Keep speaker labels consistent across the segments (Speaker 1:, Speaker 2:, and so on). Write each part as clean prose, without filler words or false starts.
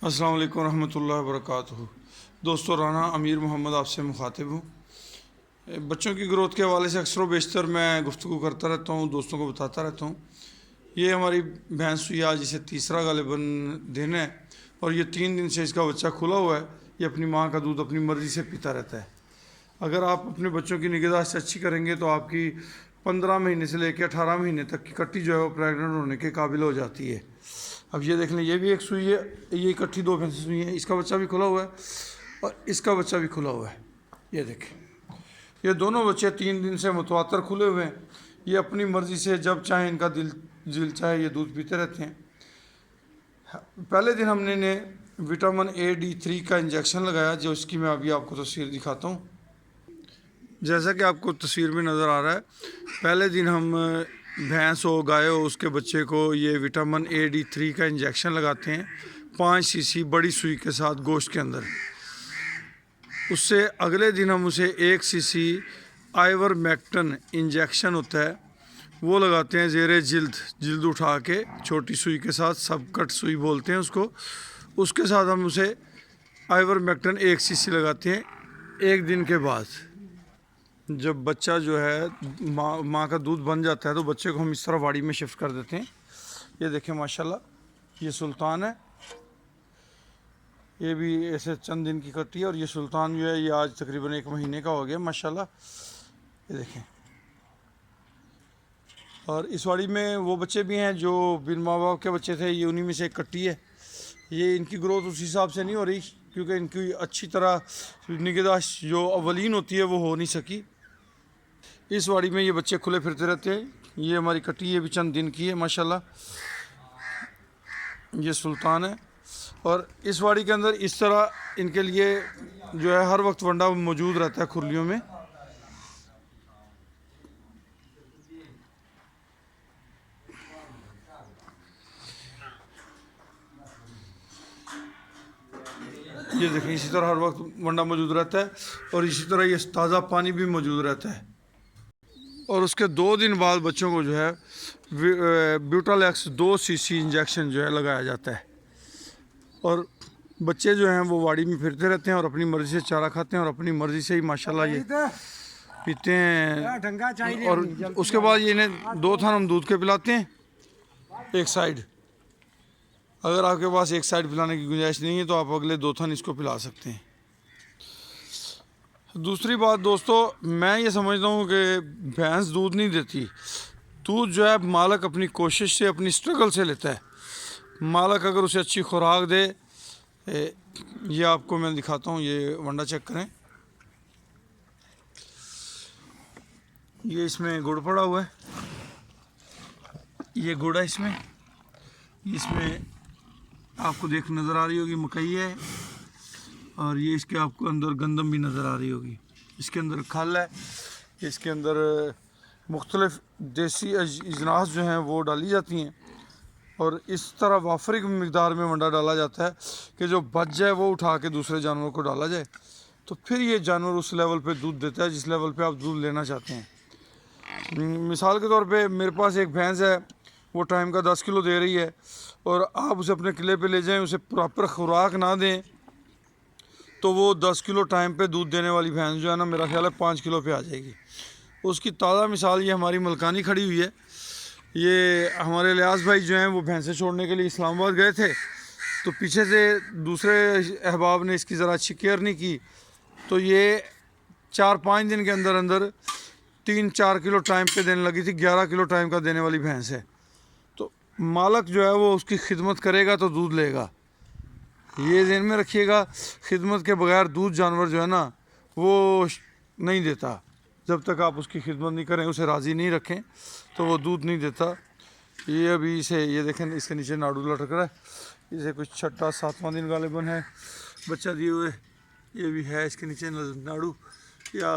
Speaker 1: अस्सलाम वालेकुम रहमतुल्लाहि व बरकातुहू। दोस्तों, राना अमीर मोहम्मद आपसे मुखातिब हूँ। बच्चों की ग्रोथ के हवाले से अक्सर व बेशतर मैं गुफ्तगू करता रहता हूँ, दोस्तों को बताता रहता हूँ। ये हमारी भैंस हुई, आज इसे तीसरा गालिबन दिन है और ये 3 दिन से इसका बच्चा खुला हुआ है। ये अपनी माँ का दूध अपनी मर्ज़ी से पीता रहता है। अगर आप अपने बच्चों की निगहदाश्त अच्छी करेंगे तो आपकी 15 महीने से लेकर 18 महीने तक की कट्टी जो है वो प्रेगनेंट होने के काबिल हो जाती है। अब ये देख लें, ये भी एक सुई है, ये इकट्ठी 2 भैंसें सुई हैं। इसका बच्चा भी खुला हुआ है और इसका बच्चा भी खुला हुआ है। ये देखें, ये दोनों बच्चे 3 दिन से मुतवातर खुले हुए हैं। ये अपनी मर्ज़ी से जब चाहे इनका दिल चाहे ये दूध पीते रहते हैं। पहले दिन हमने इन्हें विटामिन A D3 का इंजेक्शन लगाया, जो इसकी मैं अभी आपको तस्वीर दिखाता हूँ। जैसा कि आपको तस्वीर में नज़र आ रहा है, पहले दिन हम भैंस हो गाय हो उसके बच्चे को ये विटामिन A D3 का इंजेक्शन लगाते हैं 5 cc बड़ी सुई के साथ गोश्त के अंदर। उससे अगले दिन हम उसे 1 cc आइवरमेक्टिन इंजेक्शन होता है वो लगाते हैं ज़ेरे जिल्द उठा के, छोटी सुई के साथ, सब कट सुई बोलते हैं उसको। उसके साथ हम उसे आइवरमेक्टिन 1 cc लगाते हैं 1 दिन के बाद। जब बच्चा जो है माँ का दूध बन जाता है तो बच्चे को हम इस तरह वाड़ी में शिफ्ट कर देते हैं। ये देखें माशाल्लाह, ये सुल्तान है, ये भी ऐसे चंद दिन की कट्टी है। और ये सुल्तान जो है ये आज तकरीबन 1 महीने का हो गया माशाल्लाह। ये देखें, और इस वाड़ी में वो बच्चे भी हैं जो बिन माँ बाप के बच्चे थे, ये उन्हीं में से एक कट्टी है। ये इनकी ग्रोथ उस हिसाब से नहीं हो रही क्योंकि इनकी अच्छी तरह निगहदाश्त जो अवलीन होती है वो हो नहीं सकी। इस वाड़ी में ये बच्चे खुले फिरते रहते हैं। ये हमारी कट्टी, ये भी चंद दिन की है माशाल्लाह। ये सुल्तान है। और इस वाड़ी के अंदर इस तरह इनके लिए जो है हर वक्त वंडा मौजूद रहता है खुरलियों में। ये देखें, इसी तरह हर वक्त वंडा मौजूद रहता है और इसी तरह ये ताज़ा पानी भी मौजूद रहता है। और उसके 2 दिन बाद बच्चों को जो है ब्यूटालैक्स 2 cc इंजेक्शन जो है लगाया जाता है। और बच्चे जो हैं वो वाड़ी में फिरते रहते हैं और अपनी मर्ज़ी से चारा खाते हैं और अपनी मर्ज़ी से ही माशाल्लाह ये पीते हैं। और उसके बाद ये इन्हें 2 थान हम दूध के पिलाते हैं एक साइड। अगर आपके पास एक साइड पिलाने की गुंजाइश नहीं है तो आप अगले 2 थान इसको पिला सकते हैं। दूसरी बात दोस्तों, मैं ये समझता हूँ कि भैंस दूध नहीं देती। दूध जो है मालिक अपनी कोशिश से, अपनी स्ट्रगल से लेता है। मालिक अगर उसे अच्छी खुराक दे, ये आपको मैं दिखाता हूँ, ये वंडा चेक करें। ये इसमें गुड़ पड़ा हुआ है, ये गुड़ है इसमें आपको देख नज़र आ रही होगी मकई है। और ये इसके आपको अंदर गंदम भी नज़र आ रही होगी। इसके अंदर खल है, इसके अंदर मुख्तलिफ़ देसी अजनास जो हैं वो डाली जाती हैं। और इस तरह वाफरी मकदार में वंडा डाला जाता है कि जो बच जाए वो उठा के दूसरे जानवर को डाला जाए, तो फिर ये जानवर उस लेवल पे दूध देता है जिस लेवल पे आप दूध लेना चाहते हैं। मिसाल के तौर पे मेरे पास एक भैंस है, वो टाइम का 10 किलो दे रही है और आप उसे अपने किले पे ले जाएं, उसे प्रॉपर खुराक ना दें तो वो 10 किलो टाइम पे दूध देने वाली भैंस जो है ना, मेरा ख्याल है 5 किलो पे आ जाएगी। उसकी ताज़ा मिसाल ये हमारी मलकानी खड़ी हुई है। ये हमारे लियास भाई जो हैं वो भैंसें छोड़ने के लिए इस्लामाबाद गए थे, तो पीछे से दूसरे अहबाब ने इसकी ज़रा अच्छी केयर नहीं की, तो ये 4-5 दिन के अंदर अंदर 3-4 किलो टाइम पे देने लगी थी। 11 किलो टाइम का देने वाली भैंस है। तो मालिक जो है वो उसकी खिदमत करेगा तो दूध लेगा। ये ध्यान में रखिएगा, खिदमत के बगैर दूध जानवर जो है ना वो नहीं देता। जब तक आप उसकी खिदमत नहीं करें, उसे राज़ी नहीं रखें, तो वो दूध नहीं देता। ये अभी इसे, ये देखें, इसके नीचे नाड़ू लटक रहा है। इसे कुछ 6वां-7वां दिन गालिबन है बच्चा दिए हुए। ये भी है इसके नीचे नाड़ू, या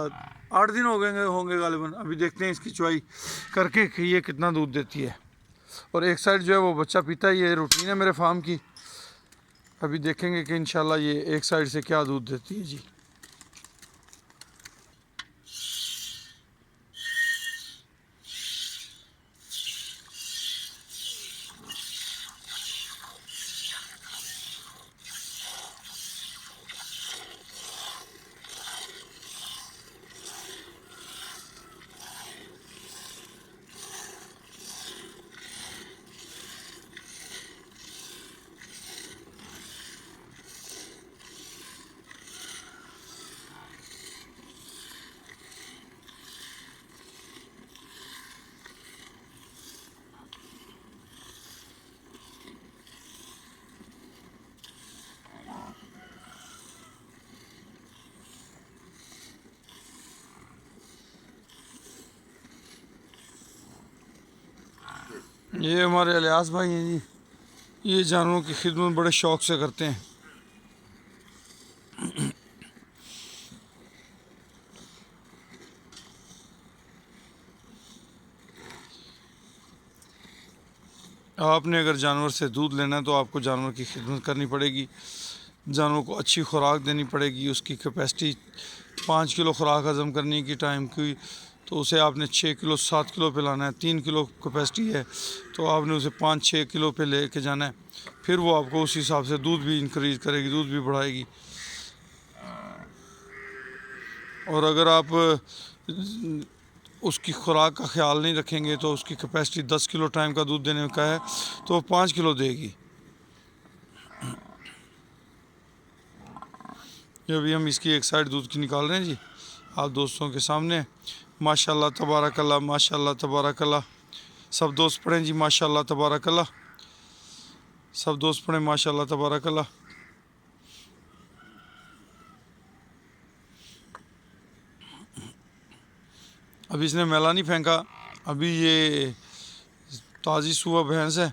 Speaker 1: 8 दिन हो गए होंगे गालिबन। अभी देखते हैं इसकी चुवाई करके कि ये कितना दूध देती है। और एक साइड जो है वो बच्चा पीता है। ये रूटीन है मेरे फार्म की। अभी देखेंगे कि इंशाल्लाह ये एक साइड से क्या दूध देती है जी। ये हमारे इलियास भाई हैं जी, ये जानवरों की खिदमत बड़े शौक से करते हैं। आपने अगर जानवर से दूध लेना है तो आपको जानवर की खिदमत करनी पड़ेगी, जानवर को अच्छी खुराक देनी पड़ेगी। उसकी कैपेसिटी 5 किलो खुराक हज़म करने की टाइम की, तो उसे आपने 6 किलो 7 किलो पिलाना है। 3 किलो कैपेसिटी है तो आपने उसे 5-6 किलो पे ले के जाना है, फिर वो आपको उस हिसाब से दूध भी इंक्रीज़ करेगी, दूध भी बढ़ाएगी। और अगर आप उसकी खुराक का ख्याल नहीं रखेंगे तो उसकी कैपेसिटी 10 किलो टाइम का दूध देने का है तो वो 5 किलो देगी। ये अभी हम इसकी एक साइड दूध की निकाल रहे हैं जी, आप दोस्तों के सामने। माशाल्लाह तबारकल्ला, माशाल्लाह तबारकल्ला। सब दोस्त पढ़ें जी माशाल्लाह तबारकल्ला, सब दोस्त पढ़ें माशाल्लाह तबारकल्ला। अभी इसने मैला नहीं फेंका, अभी ये ताज़ी सुबह भैंस है।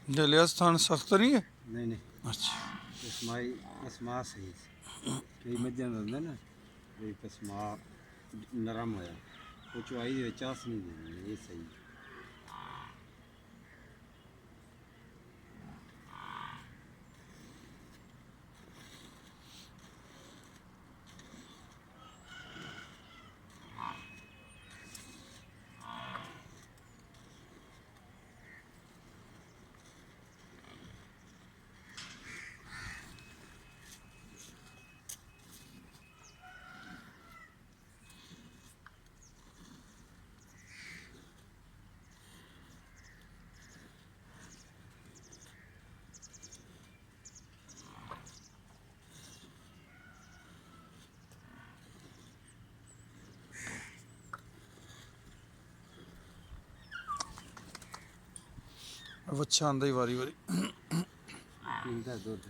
Speaker 1: जलिया स्थान सख्त नहीं है?
Speaker 2: नहीं नहीं,
Speaker 1: अच्छा,
Speaker 2: कसमा सही कई मध्य होंगे ना, कोई कसमा नरम होया वो चुवाई चास नहीं देनी, ये सही।
Speaker 1: अब अच्छा आंदा ही वारी वारी।
Speaker 2: इनका दूध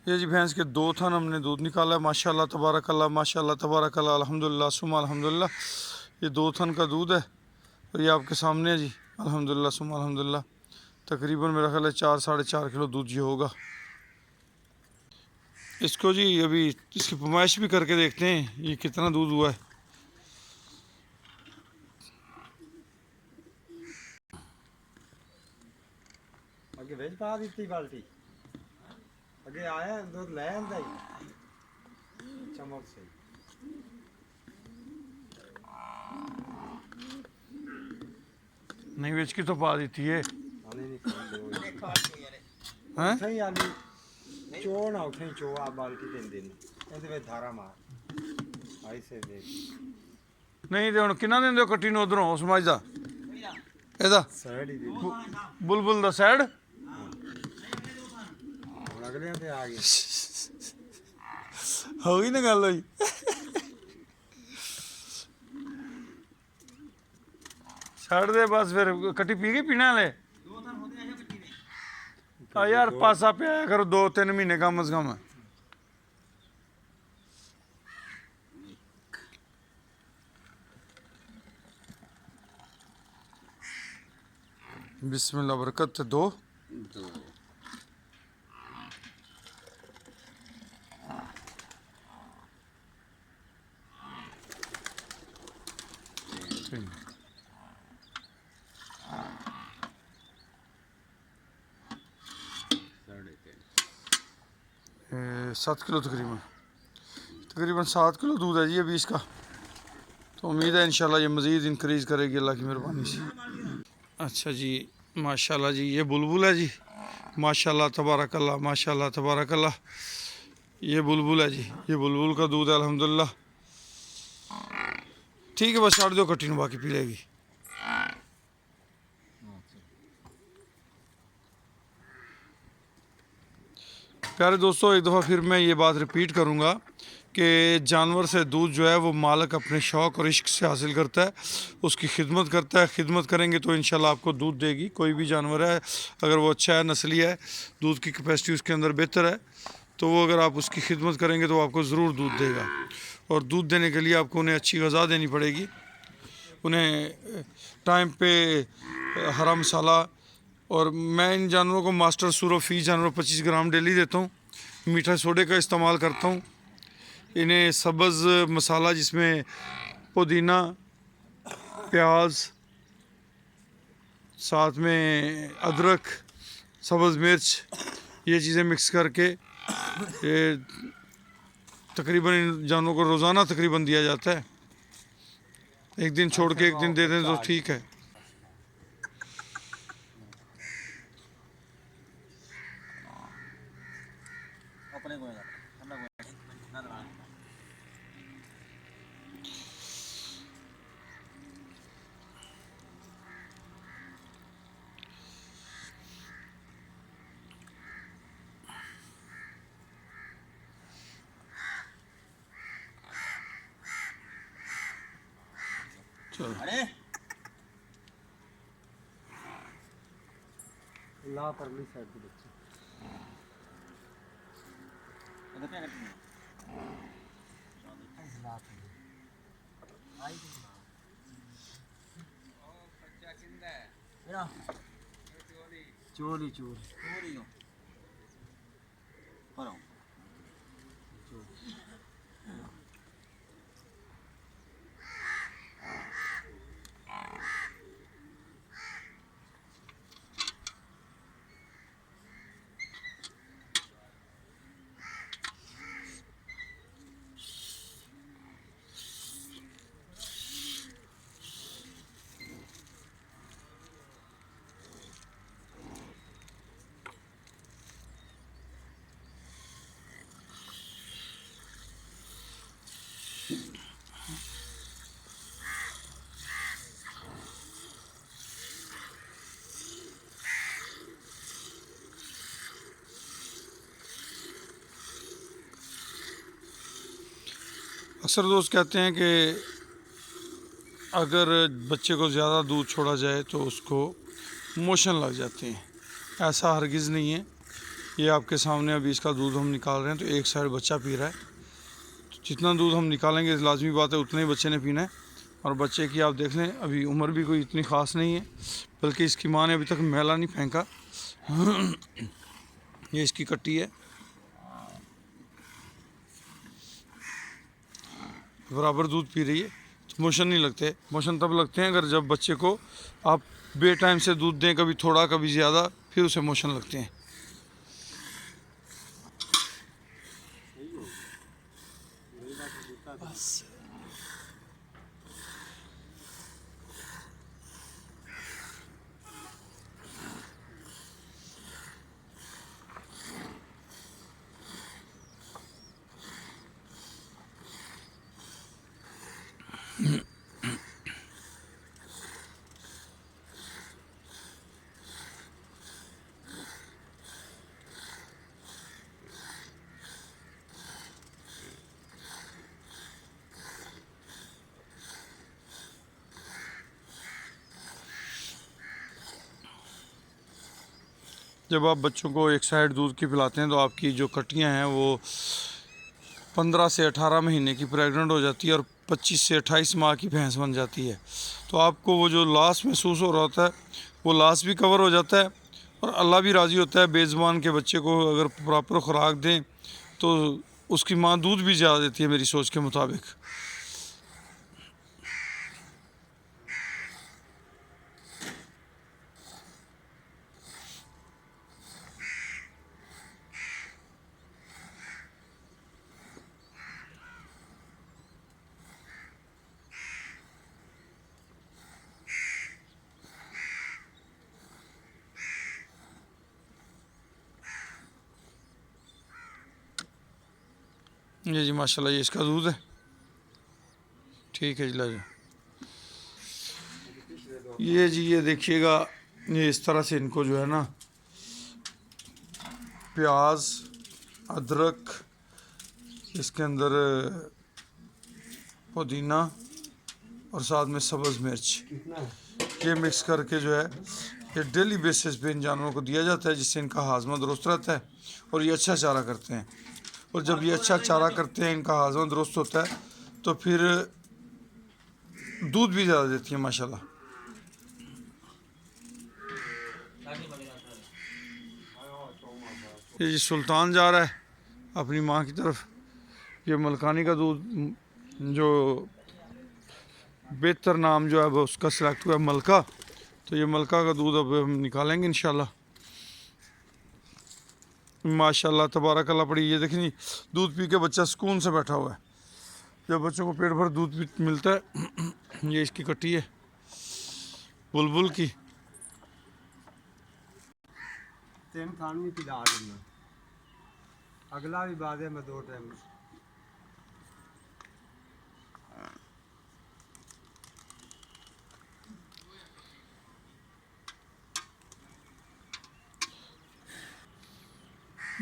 Speaker 1: ये जी भैंस के 2 थन हमने दूध निकाला है। माशाल्लाह तबारकल्ला, माशाल्लाह तबारकल्ला, अल्हम्दुलिल्लाह सुम्मा अल्हम्दुलिल्लाह। ये 2 थन का दूध है और ये आपके सामने है जी, अल्हम्दुलिल्लाह सुम्मा अल्हम्दुलिल्लाह। तकरीबन मेरा ख्याल है 4-4.5 किलो दूध ये होगा। इसको जी अभी इसकी पैमाइश भी करके देखते हैं ये कितना दूध हुआ है।
Speaker 2: अगे भेज पा दी बाल्टी, अगे आया दूध ले आंदा ही चमक सही।
Speaker 1: नहीं बेच की तो पा दी थी ये
Speaker 2: आने नहीं
Speaker 1: हैं।
Speaker 2: उठे आली चो ना उठे चो आ बाल्टी देन देन ਇਹਦੇ ਵਿੱਚ ਧਾਰਾ ਮਾਰ ਆਈ ਸੇ ਦੇਖ
Speaker 1: नहीं तो हम किन्ना देंगे हो कट्टी ਨੂੰ उधरों उस मझ ਦਾ ਇਹਦਾ
Speaker 2: ਸਾਈਡ ਹੀ ਦੇ
Speaker 1: बुलबुल ਦਾ साइड।
Speaker 2: ਹੁਣ ਅਗਲੇ ਤੇ ਆ ਗਏ।
Speaker 1: हो गई ना गल होई। छड़ दे बस फिर कट्टी पी गई पीने वाले। यार पासा पे आया करो 2-3 महीने कम से कम। बिस्मिल्लाह बरकत। 2 7 किलो तकरीबन। तकरीबन 7 किलो दूध है जी अभी इसका। तो उम्मीद है इंशाल्लाह ये मज़ीद इंक्रीज़ करेगी अल्लाह की मेहरबानी से। अच्छा जी, माशाल्लाह जी, ये बुलबुल है जी, माशाल्लाह तबारकल्लाह, माशाल्लाह तबारकल्लाह। ये बुलबुल है जी, ये बुलबुल का दूध है अल्हम्दुलिल्लाह। ठीक है, बस छाड़ दो कट्टी में, बाकी पी लेगी। प्यारे दोस्तों, एक दफ़ा फिर मैं ये बात रिपीट करूँगा कि जानवर से दूध जो है वो मालिक अपने शौक़ और इश्क से हासिल करता है, उसकी खिदमत करता है। खिदमत करेंगे तो इंशाल्लाह आपको दूध देगी। कोई भी जानवर है अगर वो अच्छा है, नस्ली है, दूध की कैपेसिटी उसके अंदर बेहतर है, तो वो अगर आप उसकी खिदमत करेंगे तो आपको ज़रूर दूध देगा। और दूध देने के लिए आपको उन्हें अच्छी ग़िज़ा देनी पड़ेगी, उन्हें टाइम पे हरा मसाला। और मैं इन जानवरों को मास्टर सूरो फी जानवर 25 ग्राम डेली देता हूँ। मीठा सोडे का इस्तेमाल करता हूँ। इन्हें सब्ज़ मसाला जिसमें पुदीना, प्याज, साथ में अदरक, सब्ज़ मिर्च, ये चीज़ें मिक्स करके ये तकरीबन इन जानवरों को रोज़ाना तकरीबन दिया जाता है। एक दिन छोड़ के एक दिन दे दें तो ठीक है। चलो
Speaker 2: ला परली साइड पे बच्चे चोरी चोरी
Speaker 1: अक्सर दोस्त कहते हैं कि अगर बच्चे को ज़्यादा दूध छोड़ा जाए तो उसको मोशन लग जाते हैं। ऐसा हरगिज़ नहीं है। ये आपके सामने अभी इसका दूध हम निकाल रहे हैं, तो एक साइड बच्चा पी रहा है। तो जितना दूध हम निकालेंगे लाजमी बात है उतना ही बच्चे ने पीना है। और बच्चे की आप देख लें अभी उम्र भी कोई इतनी ख़ास नहीं है, बल्कि इसकी माँ ने अभी तक मैला नहीं फेंका। ये इसकी कट्टी है, बराबर दूध पी रही है, तो मोशन नहीं लगते। मोशन तब लगते हैं अगर जब बच्चे को आप बे टाइम से दूध दें, कभी थोड़ा कभी ज़्यादा, फिर उसे मोशन लगते हैं। जब आप बच्चों को एक साइड दूध की पिलाते हैं तो आपकी जो कटियाँ हैं वो 15 से 18 महीने की प्रेग्नेंट हो जाती है और 25 से 28 माह की भैंस बन जाती है। तो आपको वो जो लॉस महसूस हो रहा होता है वो लॉस भी कवर हो जाता है और अल्लाह भी राज़ी होता है। बेज़ुबान के बच्चे को अगर प्रॉपर खुराक दें तो उसकी माँ दूध भी ज़्यादा देती है मेरी सोच के मुताबिक। ये जी माशाल्लाह ये इसका दूध है। ठीक है जी ला जाओ। ये जी ये देखिएगा, ये इस तरह से इनको जो है ना प्याज, अदरक, इसके अंदर पुदीना और साथ में सब्ज़ मिर्च, ये मिक्स करके जो है ये डेली बेसिस पे इन जानवरों को दिया जाता है, जिससे इनका हाजमा दुरुस्त रहता है और ये अच्छा चारा करते हैं। और जब ये अच्छा चारा करते हैं, इनका हाजमा दुरुस्त होता है, तो फिर दूध भी ज़्यादा देती है माशाल्लाह। ये जी सुल्तान जा रहा है अपनी माँ की तरफ। ये मलकानी का दूध जो बेहतर नाम जो है वो उसका सिलेक्ट हुआ है मलका, तो ये मलका का दूध अब हम निकालेंगे इंशाल्लाह। माशाल्लाह तबारकल्लाह पड़ी। ये देखें जी दूध पी के बच्चा सुकून से बैठा हुआ है। जब बच्चों को पेट भर दूध मिलता है, ये इसकी कट्टी है बुलबुल की।
Speaker 2: तीन खान भी पिला देना, अगला भी बाद है मैं 2 टाइम।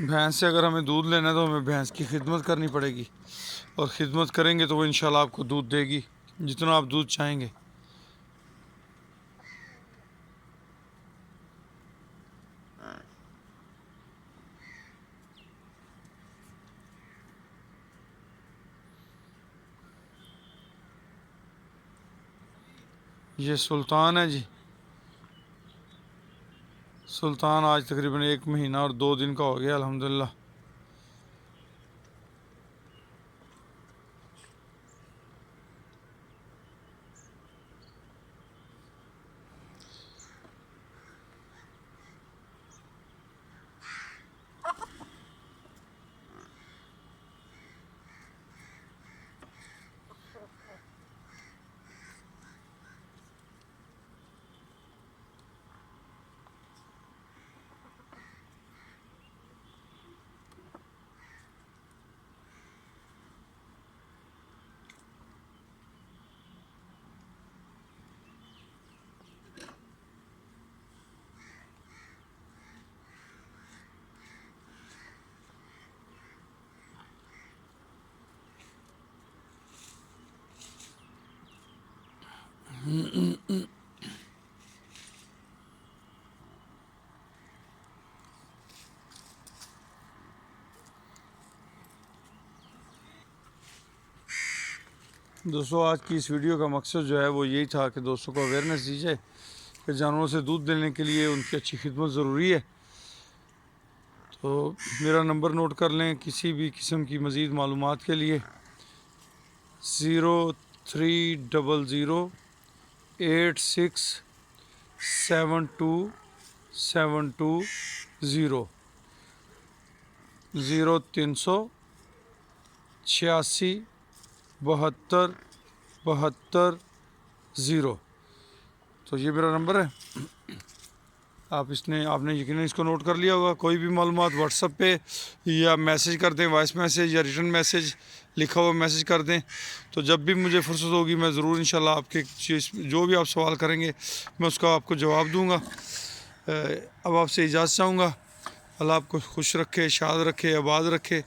Speaker 1: भैंस से अगर हमें दूध लेना है तो हमें भैंस की खिदमत करनी पड़ेगी, और ख़िदमत करेंगे तो वो इंशाल्लाह आपको दूध देगी जितना आप दूध चाहेंगे। ये सुल्तान है जी। सुल्तान आज तकरीबन 1 महीना और 2 दिन का हो गया अल्हम्दुलिल्लाह। दोस्तों आज की इस वीडियो का मकसद जो है वो यही था कि दोस्तों को अवेयरनेस दी जाए कि जानवरों से दूध देने के लिए उनकी अच्छी खिदमत ज़रूरी है। तो मेरा नंबर नोट कर लें किसी भी किस्म की मज़ीद मालूमात के लिए 0300867272 0386 72 72 0। तो ये मेरा नंबर है। आपने यकीनन इसको नोट कर लिया होगा। कोई भी मालूमात व्हाट्सएप पे या मैसेज कर दें, वॉइस मैसेज या रिटर्न मैसेज, लिखा हुआ मैसेज कर दें। तो जब भी मुझे फुर्सत होगी मैं ज़रूर इंशाल्लाह आपके जो भी आप सवाल करेंगे मैं उसका आपको जवाब दूँगा। अब आपसे इजाज़त चाहूँगा। अल्लाह आपको खुश रखे, शाद रखे, आबाद रखे।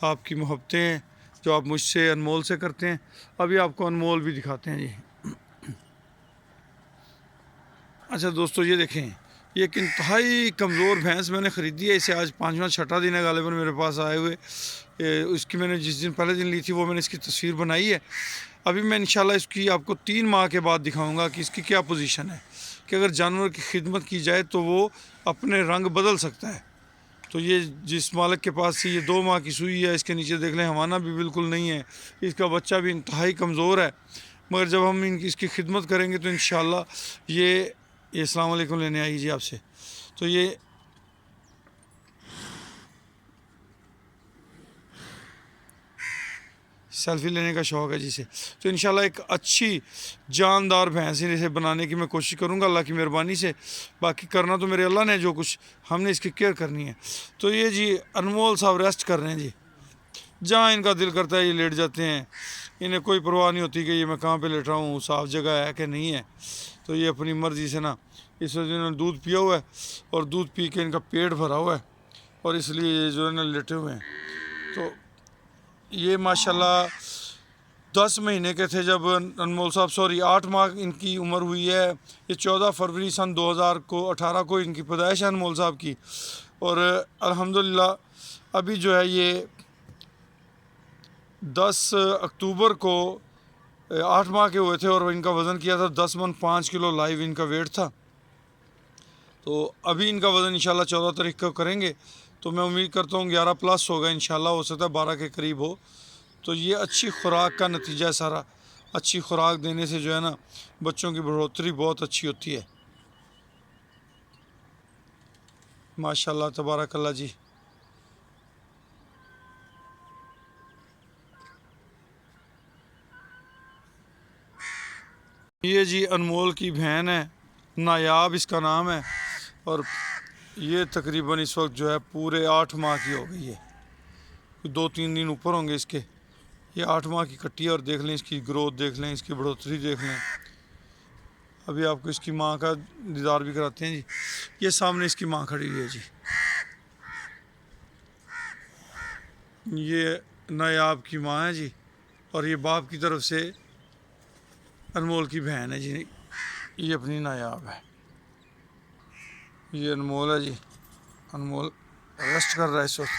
Speaker 1: आपकी मोहब्बतें जो आप मुझसे अनमोल से करते हैं, अभी आपको अनमोल भी दिखाते हैं जी। अच्छा दोस्तों ये देखें, ये एक इंतहाई कमज़ोर भैंस मैंने ख़रीदी है। इसे आज 5वां 6ठा दिन है गालिबन मेरे पास आए हुए। उसकी मैंने जिस दिन पहले दिन ली थी वो मैंने इसकी तस्वीर बनाई है। अभी मैं इंशाल्लाह इसकी आपको 3 माह के बाद दिखाऊंगा कि इसकी क्या पोजीशन है, कि अगर जानवर की खिदमत की जाए तो वो अपने रंग बदल सकता है। तो ये जिस मालिक के पास से ये 2 माह की सुई है, इसके नीचे देख लें हवाना भी बिल्कुल नहीं है, इसका बच्चा भी इंतहाई कमज़ोर है। मगर जब हम इसकी खिदमत करेंगे तो इंशाल्लाह ये अस्सलाम वालेकुम लेने आई जी आपसे। तो ये सेल्फ़ी लेने का शौक़ है जिसे, तो इंशाल्लाह एक अच्छी जानदार भैंस इसे बनाने की मैं कोशिश करूँगा अल्लाह की मेहरबानी से। बाकी करना तो मेरे अल्लाह ने, जो कुछ हमने इसकी केयर करनी है। तो ये जी अनमोल साहब रेस्ट कर रहे हैं जी। जहाँ इनका दिल करता है ये लेट जाते हैं। इन्हें कोई परवाह नहीं होती कि ये मैं कहाँ पे लेटा हूँ, साफ़ जगह है कि नहीं है। तो ये अपनी मर्ज़ी से ना, इस वजह इन्होंने दूध पिया हुआ है और दूध पी के इनका पेट भरा हुआ है और इसलिए ये जो है ना लेटे हुए हैं। तो ये माशाल्लाह 10 महीने के थे जब अनमोल साहब, सॉरी 8 माह इनकी उम्र हुई है। ये 14 फरवरी सन 2018 को इनकी पैदाइश है अनमोल साहब की। और अल्हम्दुलिल्लाह अभी जो है ये 10 अक्टूबर को 8 माह के हुए थे और इनका वज़न किया था 10 मन 5 किलो लाइव इनका वेट था। तो अभी इनका वज़न इंशाल्लाह 14 तारीख को करेंगे तो मैं उम्मीद करता हूँ 11 प्लस होगा इंशाल्लाह, हो सकता है 12 के करीब हो। तो ये अच्छी खुराक का नतीजा है सारा। अच्छी खुराक देने से जो है ना बच्चों की बढ़ोतरी बहुत अच्छी होती है। माशाल्लाह तबारकल्ला जी। ये जी अनमोल की बहन है, नायाब इसका नाम है। और ये तकरीबन इस वक्त जो है पूरे 8 माह की हो गई है, 2-3 दिन ऊपर होंगे इसके। ये 8 माह की कट्टी है और देख लें इसकी ग्रोथ, देख लें इसकी बढ़ोतरी, देख लें। अभी आपको इसकी माँ का दीदार भी कराते हैं जी। ये सामने इसकी माँ खड़ी हुई है जी। ये नायाब की माँ है जी और ये बाप की तरफ से अनमोल की बहन है जी। ये अपनी नायाब है। ये अनमोल है जी। अनमोल रेस्ट कर रहा है इस वक्त,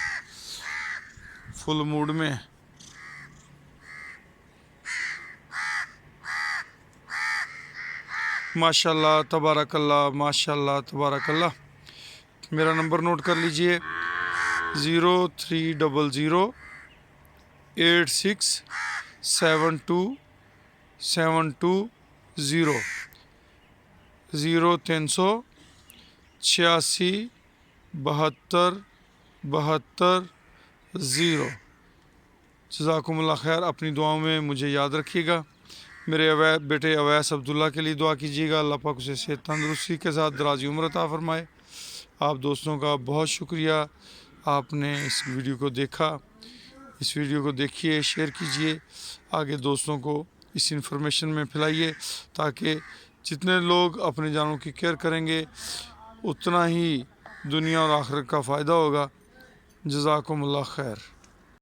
Speaker 1: फुल मूड में है। माशाल्लाह तबारकल्ला, माशाल्लाह तबारकल्ला। मेरा नंबर नोट कर लीजिए 0300 86 72 720 0300 86 72 72 0। जज़ाकुमुल्लाह खैर। अपनी दुआओं में मुझे याद रखिएगा। मेरे बेटे अवैस अब्दुल्ला के लिए दुआ कीजिएगा। अल्लाह पाक उसे सेहत तंदुरुस्ती के साथ दराज़ी उम्र अता फरमाए। आप दोस्तों का बहुत शुक्रिया, आपने इस वीडियो को देखा। इस वीडियो को देखिए, शेयर कीजिए, आगे दोस्तों को इस इंफॉर्मेशन में फैलाइए ताकि जितने लोग अपने जानवरों की केयर करेंगे उतना ही दुनिया और आखिरत का फ़ायदा होगा। जज़ाकुमुल्लाह खैर।